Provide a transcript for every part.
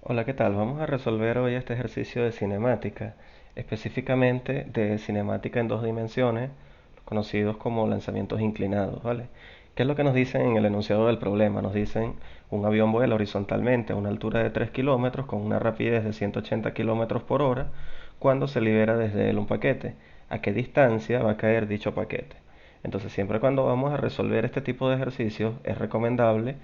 Hola, ¿qué tal? Vamos a resolver hoy este ejercicio de cinemática, específicamente de cinemática en dos dimensiones, conocidos como lanzamientos inclinados, ¿vale? ¿Qué es lo que nos dicen en el enunciado del problema? Nos dicen un avión vuela horizontalmente a una altura de 3 kilómetros con una rapidez de 180 kilómetros por hora cuando se libera desde él un paquete. ¿A qué distancia va a caer dicho paquete? Entonces, siempre cuando vamos a resolver este tipo de ejercicios, es recomendable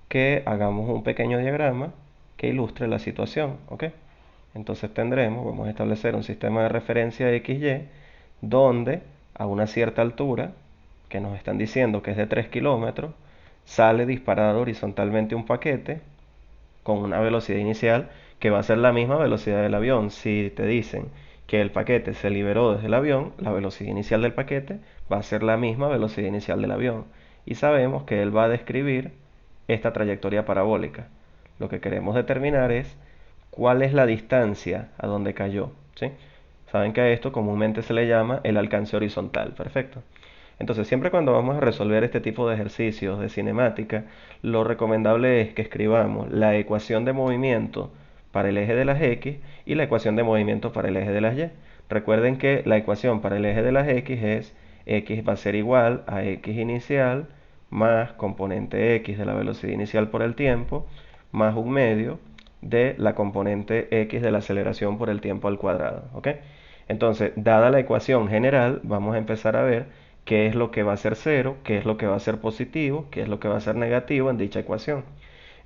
que hagamos un pequeño diagrama que ilustre la situación, ¿ok? Entonces vamos a establecer un sistema de referencia XY donde a una cierta altura, que nos están diciendo que es de 3 kilómetros, sale disparado horizontalmente un paquete con una velocidad inicial que va a ser la misma velocidad del avión. Si te dicen que el paquete se liberó desde el avión, la velocidad inicial del paquete va a ser la misma velocidad inicial del avión. Y sabemos que él va a describir esta trayectoria parabólica. Lo que queremos determinar es cuál es la distancia a donde cayó, ¿sí? Saben que a esto comúnmente se le llama el alcance horizontal. Perfecto. Entonces, siempre cuando vamos a resolver este tipo de ejercicios de cinemática, lo recomendable es que escribamos la ecuación de movimiento para el eje de las X y la ecuación de movimiento para el eje de las Y. Recuerden que la ecuación para el eje de las X es X va a ser igual a X inicial más componente X de la velocidad inicial por el tiempo más un medio de la componente X de la aceleración por el tiempo al cuadrado. ¿Ok? Entonces, dada la ecuación general, vamos a empezar a ver qué es lo que va a ser cero, qué es lo que va a ser positivo, qué es lo que va a ser negativo en dicha ecuación.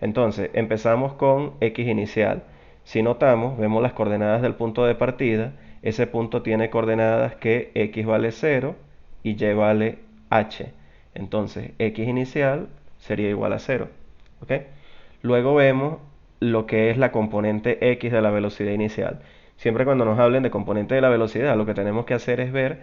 Entonces, empezamos con x inicial. Si notamos, vemos las coordenadas del punto de partida. Ese punto tiene coordenadas que x vale 0 y y vale h. Entonces, x inicial sería igual a 0. ¿Ok? Luego vemos lo que es la componente x de la velocidad inicial. Siempre cuando nos hablen de componente de la velocidad, lo que tenemos que hacer es ver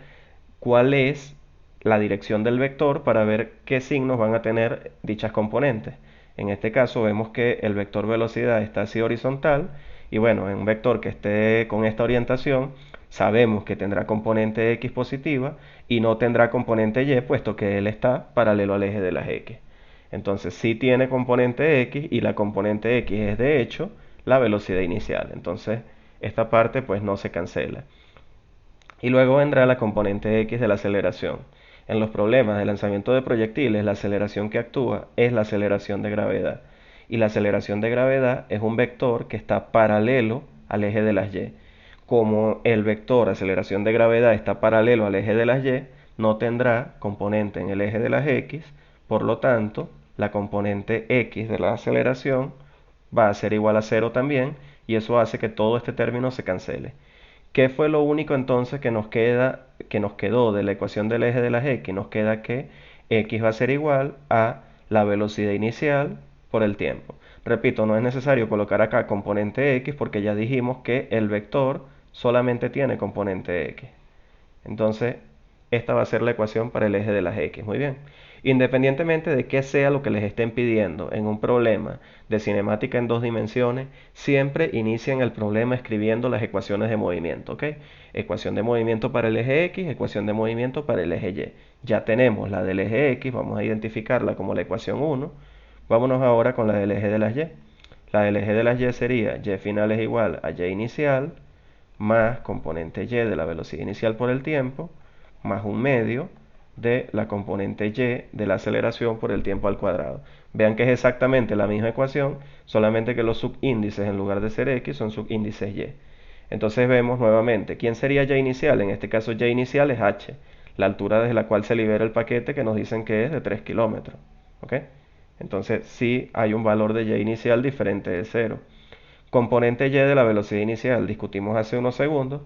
cuál es la dirección del vector para ver qué signos van a tener dichas componentes. En este caso vemos que el vector velocidad está así horizontal y bueno, en un vector que esté con esta orientación sabemos que tendrá componente x positiva y no tendrá componente y puesto que él está paralelo al eje de las x. Entonces sí tiene componente x y la componente x es de hecho la velocidad inicial. Entonces esta parte pues no se cancela. Y luego vendrá la componente X de la aceleración. En los problemas de lanzamiento de proyectiles, la aceleración que actúa es la aceleración de gravedad. Y la aceleración de gravedad es un vector que está paralelo al eje de las Y. Como el vector aceleración de gravedad está paralelo al eje de las Y, no tendrá componente en el eje de las X, por lo tanto, la componente X de la aceleración va a ser igual a cero también, y eso hace que todo este término se cancele. ¿Qué fue lo único entonces que nos quedó de la ecuación del eje de las x? Nos queda que x va a ser igual a la velocidad inicial por el tiempo. Repito, no es necesario colocar acá componente x porque ya dijimos que el vector solamente tiene componente x. Entonces, esta va a ser la ecuación para el eje de las x. Muy bien. Independientemente de qué sea lo que les estén pidiendo en un problema de cinemática en dos dimensiones, siempre inician el problema escribiendo las ecuaciones de movimiento. ¿Ok? Ecuación de movimiento para el eje x, ecuación de movimiento para el eje y. Ya tenemos la del eje x, vamos a identificarla como la ecuación 1. Vámonos ahora con la del eje de las y. La del eje de las y sería y final es igual a y inicial más componente y de la velocidad inicial por el tiempo, más un medio de la componente y de la aceleración por el tiempo al cuadrado. Vean que es exactamente la misma ecuación, solamente que los subíndices en lugar de ser x son subíndices y. Entonces vemos nuevamente, ¿quién sería y inicial? En este caso y inicial es h, la altura desde la cual se libera el paquete que nos dicen que es de 3 kilómetros. ¿Ok? Entonces sí hay un valor de y inicial diferente de 0. Componente y de la velocidad inicial, discutimos hace unos segundos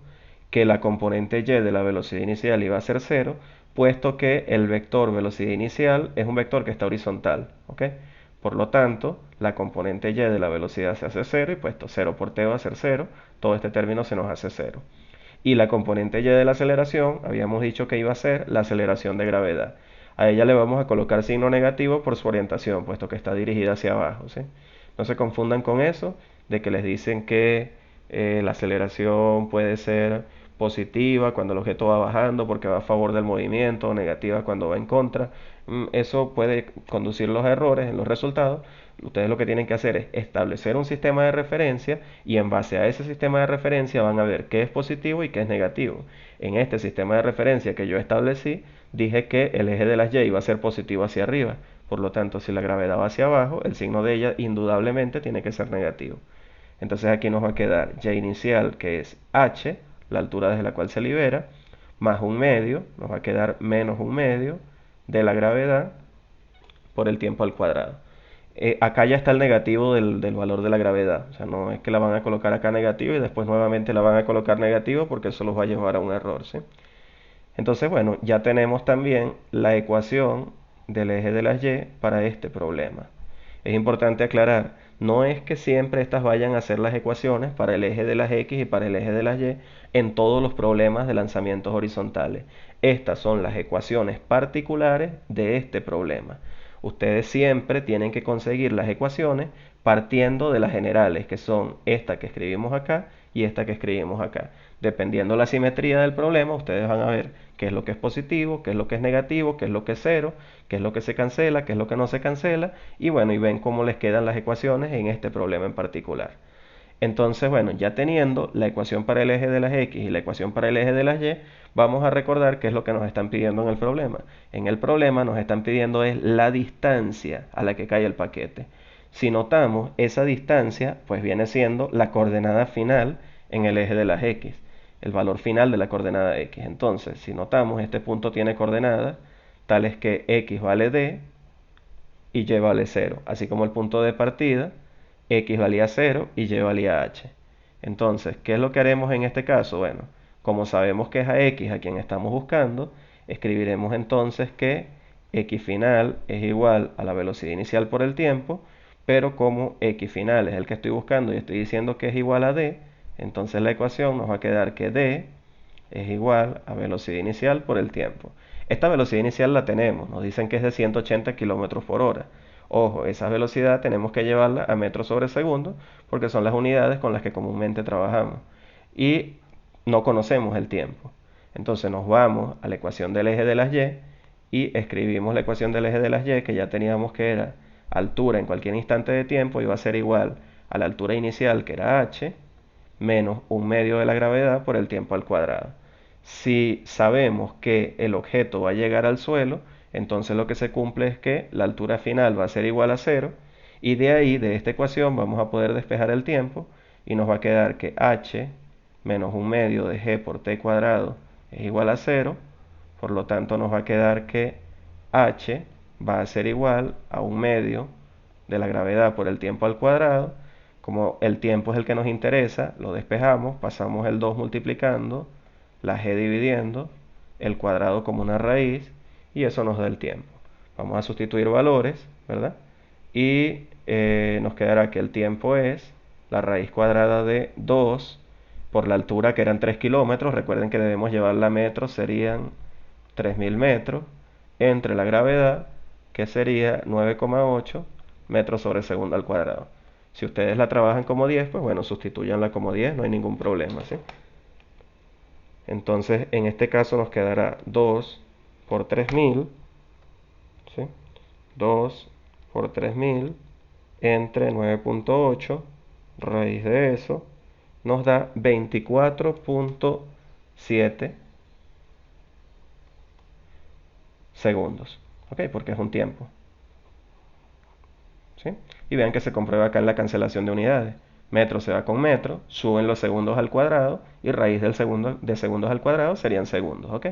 que la componente y de la velocidad inicial iba a ser cero, puesto que el vector velocidad inicial es un vector que está horizontal. ¿Ok? Por lo tanto, la componente y de la velocidad se hace cero y puesto cero por t va a ser cero, todo este término se nos hace cero. Y la componente y de la aceleración, habíamos dicho que iba a ser la aceleración de gravedad. A ella le vamos a colocar signo negativo por su orientación, puesto que está dirigida hacia abajo. ¿Sí? No se confundan con eso, de que les dicen que la aceleración puede ser positiva cuando el objeto va bajando porque va a favor del movimiento, o negativa cuando va en contra. Eso puede conducir los errores en los resultados, Ustedes lo que tienen que hacer es establecer un sistema de referencia y en base a ese sistema de referencia van a ver qué es positivo y qué es negativo. En este sistema de referencia que yo establecí, dije que el eje de las Y iba a ser positivo hacia arriba. Por lo tanto, si la gravedad va hacia abajo, el signo de ella indudablemente tiene que ser negativo. Entonces aquí nos va a quedar Y inicial, que es h, la altura desde la cual se libera, más un medio, nos va a quedar menos un medio de la gravedad por el tiempo al cuadrado. Acá ya está el negativo del valor de la gravedad. O sea, no es que la van a colocar acá negativo y después nuevamente la van a colocar negativo porque eso los va a llevar a un error, ¿sí? Entonces, bueno, ya tenemos también la ecuación del eje de las Y para este problema. Es importante aclarar, no es que siempre estas vayan a ser las ecuaciones para el eje de las X y para el eje de las Y en todos los problemas de lanzamientos horizontales. Estas son las ecuaciones particulares de este problema. Ustedes siempre tienen que conseguir las ecuaciones partiendo de las generales, que son esta que escribimos acá y esta que escribimos acá. Dependiendo la simetría del problema, ustedes van a ver qué es lo que es positivo, qué es lo que es negativo, qué es lo que es cero, qué es lo que se cancela, qué es lo que no se cancela, y bueno, y ven cómo les quedan las ecuaciones en este problema en particular. Entonces, bueno, ya teniendo la ecuación para el eje de las X y la ecuación para el eje de las Y, vamos a recordar qué es lo que nos están pidiendo en el problema. En el problema nos están pidiendo es la distancia a la que cae el paquete. Si notamos, esa distancia pues viene siendo la coordenada final en el eje de las X, el valor final de la coordenada X. Entonces, si notamos, este punto tiene coordenadas tales que X vale D y Y vale 0, así como el punto de partida X valía 0 y Y valía H. Entonces, ¿qué es lo que haremos en este caso? Bueno, como sabemos que es a X a quien estamos buscando, escribiremos entonces que X final es igual a la velocidad inicial por el tiempo, pero como X final es el que estoy buscando y estoy diciendo que es igual a D, entonces la ecuación nos va a quedar que D es igual a velocidad inicial por el tiempo. Esta velocidad inicial la tenemos, nos dicen que es de 180 kilómetros por hora. Ojo, esa velocidad tenemos que llevarla a metros sobre segundo porque son las unidades con las que comúnmente trabajamos. Y no conocemos el tiempo. Entonces nos vamos a la ecuación del eje de las Y y escribimos la ecuación del eje de las Y que ya teníamos que era altura en cualquier instante de tiempo iba a ser igual a la altura inicial que era h menos un medio de la gravedad por el tiempo al cuadrado. Si sabemos que el objeto va a llegar al suelo, entonces lo que se cumple es que la altura final va a ser igual a 0 y de ahí, de esta ecuación, vamos a poder despejar el tiempo y nos va a quedar que h menos un medio de g por t cuadrado es igual a 0. Por lo tanto, nos va a quedar que h va a ser igual a un medio de la gravedad por el tiempo al cuadrado. Como el tiempo es el que nos interesa, lo despejamos, pasamos el 2 multiplicando, la g dividiendo, el cuadrado como una raíz, y eso nos da el tiempo. Vamos a sustituir valores, ¿verdad? Y nos quedará que el tiempo es la raíz cuadrada de 2 por la altura que eran 3 kilómetros. Recuerden que debemos llevarla a metros, serían 3000 metros, entre la gravedad, que sería 9,8 metros sobre segundo al cuadrado. Si ustedes la trabajan como 10, pues bueno, sustituyanla como 10, no hay ningún problema, ¿sí? Entonces, en este caso nos quedará 2 por 3000, ¿sí? 2 por 3000 entre 9,8, raíz de eso, nos da 24,7 segundos, ¿ok? Porque es un tiempo, ¿sí? Y vean que se comprueba acá en la cancelación de unidades. Metro se va con metro, suben los segundos al cuadrado y raíz del segundo, de segundos al cuadrado serían segundos, ¿ok?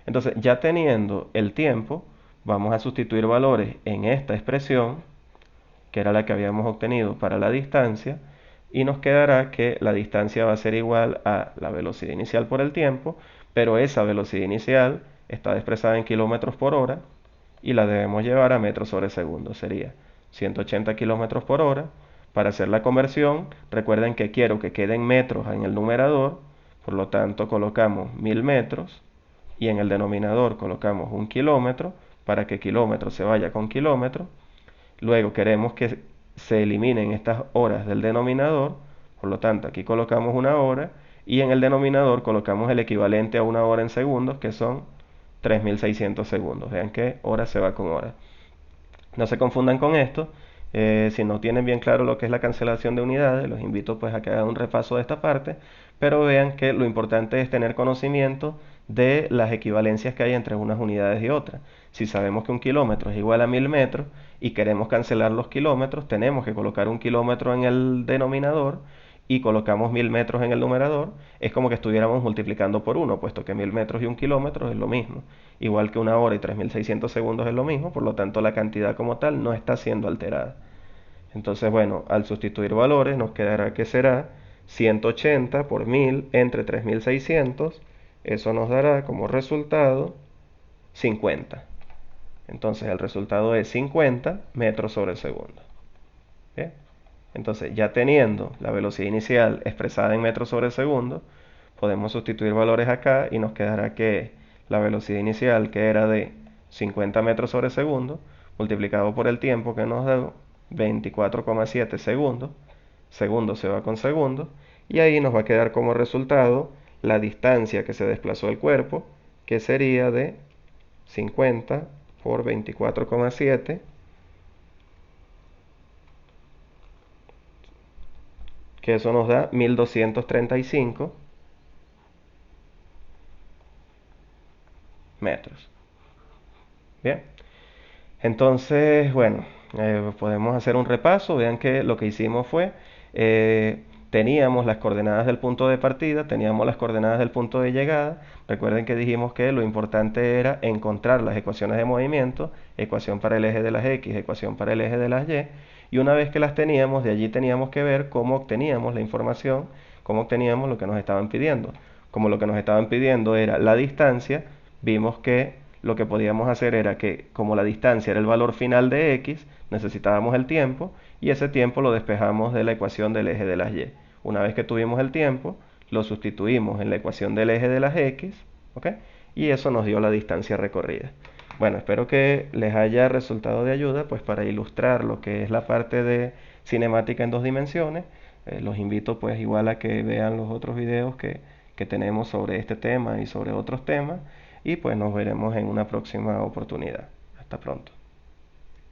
Entonces, ya teniendo el tiempo, vamos a sustituir valores en esta expresión, que era la que habíamos obtenido para la distancia, y nos quedará que la distancia va a ser igual a la velocidad inicial por el tiempo, pero esa velocidad inicial está expresada en kilómetros por hora y la debemos llevar a metros sobre segundo. Sería 180 kilómetros por hora. Para hacer la conversión, recuerden que quiero que queden metros en el numerador, por lo tanto colocamos 1000 metros y en el denominador colocamos 1 kilómetro para que kilómetro se vaya con kilómetro. Luego queremos que se eliminen estas horas del denominador, por lo tanto aquí colocamos una hora y en el denominador colocamos el equivalente a una hora en segundos, que son 3600 segundos. Vean que hora se va con hora. No se confundan con esto, Si no tienen bien claro lo que es la cancelación de unidades, los invito pues a que hagan un repaso de esta parte, pero vean que lo importante es tener conocimiento de las equivalencias que hay entre unas unidades y otras. Si sabemos que un kilómetro es igual a 1000 metros y queremos cancelar los kilómetros, tenemos que colocar un kilómetro en el denominador y colocamos 1000 metros en el numerador. Es como que estuviéramos multiplicando por uno, puesto que 1000 metros y un kilómetro es lo mismo. Igual que una hora y 3600 segundos es lo mismo, por lo tanto la cantidad como tal no está siendo alterada. Entonces, bueno, al sustituir valores nos quedará que será 180 por 1000 entre 3600. Eso nos dará como resultado 50. Entonces el resultado es 50 metros sobre segundo. ¿Bien? Entonces, ya teniendo la velocidad inicial expresada en metros sobre segundo, podemos sustituir valores acá y nos quedará que la velocidad inicial, que era de 50 metros sobre segundo, multiplicado por el tiempo que nos da 24,7 segundos, segundo se va con segundo, y ahí nos va a quedar como resultado la distancia que se desplazó el cuerpo, que sería de 50 por 24,7, que eso nos da 1235 metros. Bien, entonces, bueno, podemos hacer un repaso. Vean que lo que hicimos fue, teníamos las coordenadas del punto de partida, teníamos las coordenadas del punto de llegada. Recuerden que dijimos que lo importante era encontrar las ecuaciones de movimiento, ecuación para el eje de las X, ecuación para el eje de las Y. Y una vez que las teníamos, de allí teníamos que ver cómo obteníamos la información, cómo obteníamos lo que nos estaban pidiendo. Como lo que nos estaban pidiendo era la distancia, vimos que lo que podíamos hacer era que, como la distancia era el valor final de x, necesitábamos el tiempo y ese tiempo lo despejamos de la ecuación del eje de las y. Una vez que tuvimos el tiempo, lo sustituimos en la ecuación del eje de las x, ¿ok? Y eso nos dio la distancia recorrida. Bueno, espero que les haya resultado de ayuda, pues para ilustrar lo que es la parte de cinemática en dos dimensiones. Los invito pues igual a que vean los otros videos que tenemos sobre este tema y sobre otros temas y pues nos veremos en una próxima oportunidad. Hasta pronto.